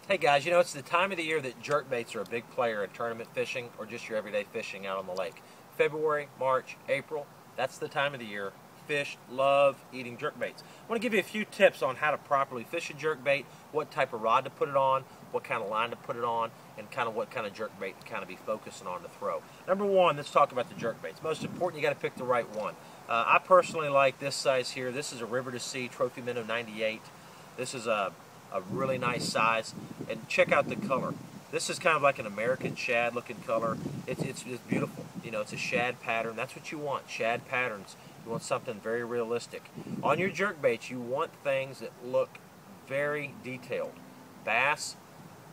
Hey guys, you know it's the time of the year that jerkbaits are a big player in tournament fishing or just your everyday fishing out on the lake. February, March, April, that's the time of the year fish love eating jerkbaits. I want to give you a few tips on how to properly fish a jerkbait, what type of rod to put it on, what kind of line to put it on, and kind of what kind of jerkbait to kind of be focusing on to throw. Number one, let's talk about the jerkbaits. Most important, you got to pick the right one. I personally like this size here. This is a River2sea Trophy Minnow 98. This is a really nice size, and check out the color. This is kind of like an American shad looking color. It's beautiful. You know, it's a shad pattern. That's what you want, shad patterns. You want something very realistic. On your jerkbaits, you want things that look very detailed. Bass,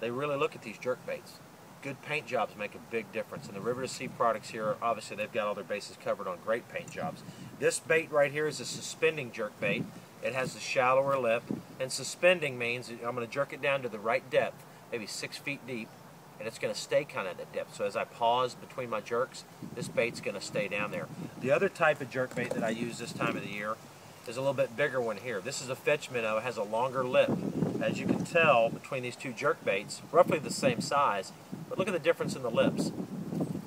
they really look at these jerkbaits. Good paint jobs make a big difference, and the River2sea products here, obviously they've got all their bases covered on great paint jobs. This bait right here is a suspending jerkbait. It has a shallower lip, and suspending means that I'm going to jerk it down to the right depth, maybe 6 feet deep, and it's going to stay kind of at that depth. So as I pause between my jerks, this bait's going to stay down there. The other type of jerkbait that I use this time of the year is a little bit bigger one here. This is a fetch minnow. It has a longer lip. As you can tell, between these two jerkbaits, roughly the same size, but look at the difference in the lips.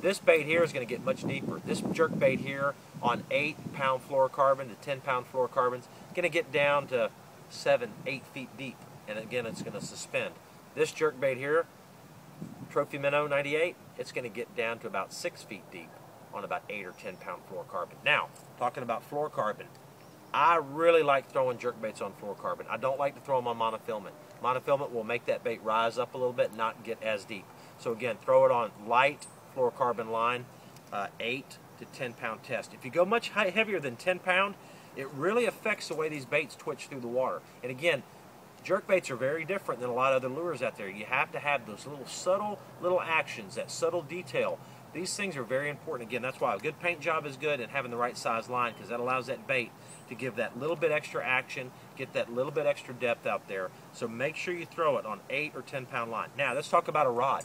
This bait here is going to get much deeper. This jerkbait here on 8-pound fluorocarbon to 10-pound fluorocarbons is going to get down to 7, 8 feet deep, and again it's going to suspend. This jerkbait here, Trophy Minnow 98, it's going to get down to about 6 feet deep on about 8 or 10-pound fluorocarbon. Now, talking about fluorocarbon, I really like throwing jerkbaits on fluorocarbon. I don't like to throw them on monofilament. Monofilament will make that bait rise up a little bit, not get as deep. So again, throw it on light fluorocarbon line, 8 to 10-pound test. If you go much heavier than 10-pound, it really affects the way these baits twitch through the water. And again, jerkbaits are very different than a lot of other lures out there. You have to have those little subtle little actions, that subtle detail. These things are very important. Again, that's why a good paint job is good, and having the right size line, because that allows that bait to give that little bit extra action, get that little bit extra depth out there. So make sure you throw it on 8 or 10-pound line. Now let's talk about a rod.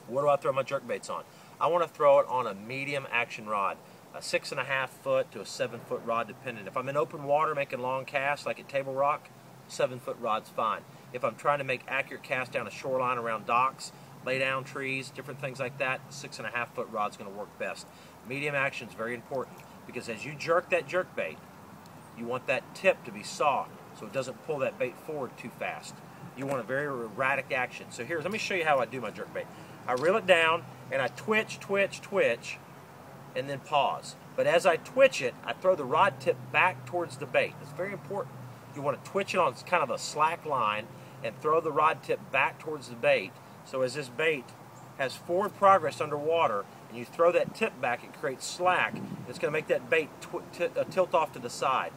What do I throw my jerkbaits on? I want to throw it on a medium action rod, a 6.5 foot to a 7-foot rod depending. If I'm in open water making long casts like at Table Rock, 7-foot rod's fine. If I'm trying to make accurate casts down a shoreline around docks, lay down trees, different things like that, 6.5-foot rod's going to work best. Medium action is very important because as you jerk that jerkbait, you want that tip to be soft so it doesn't pull that bait forward too fast. You want a very erratic action. So here, let me show you how I do my jerkbait. I reel it down and I twitch, twitch, twitch, and then pause. But as I twitch it, I throw the rod tip back towards the bait. It's very important. You want to twitch it on kind of a slack line and throw the rod tip back towards the bait. So as this bait has forward progress underwater and you throw that tip back, it creates slack. It's going to make that bait tilt off to the side.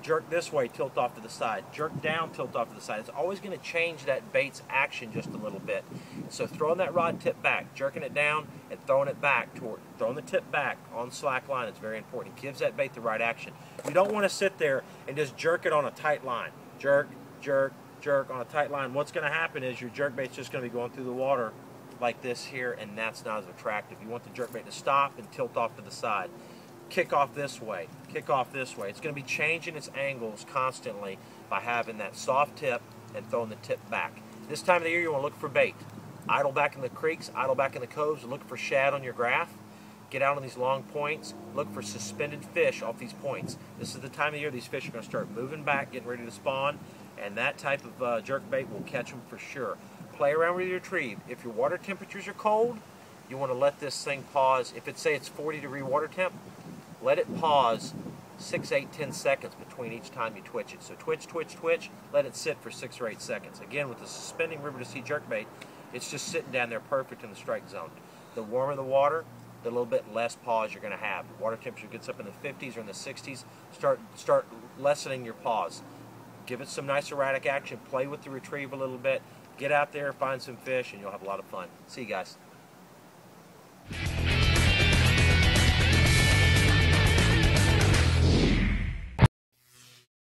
Jerk this way, tilt off to the side. Jerk down, tilt off to the side. It's always going to change that bait's action just a little bit. So throwing that rod tip back, jerking it down, and throwing it back throwing the tip back on slack line is very important. It gives that bait the right action. You don't want to sit there and just jerk it on a tight line. Jerk, jerk, jerk on a tight line. What's going to happen is your jerkbait's just going to be going through the water like this here, and that's not as attractive. You want the jerkbait to stop and tilt off to the side. Kick off this way, kick off this way. It's going to be changing its angles constantly by having that soft tip and throwing the tip back. This time of the year you want to look for bait. Idle back in the creeks, idle back in the coves, look for shad on your graph. Get out on these long points, look for suspended fish off these points. This is the time of year these fish are going to start moving back, getting ready to spawn, and that type of jerkbait will catch them for sure. Play around with your retrieve. If your water temperatures are cold, you want to let this thing pause. If it's, say it's 40-degree water temp, let it pause 6, 8, 10 seconds between each time you twitch it. So twitch, twitch, twitch, let it sit for 6 or 8 seconds. Again, with the suspending River2sea jerkbait, it's just sitting down there perfect in the strike zone. The warmer the water, the little bit less pause you're going to have. The water temperature gets up in the 50s or in the 60s, start lessening your pause. Give it some nice erratic action, play with the retrieve a little bit, get out there, find some fish, and you'll have a lot of fun. See you guys.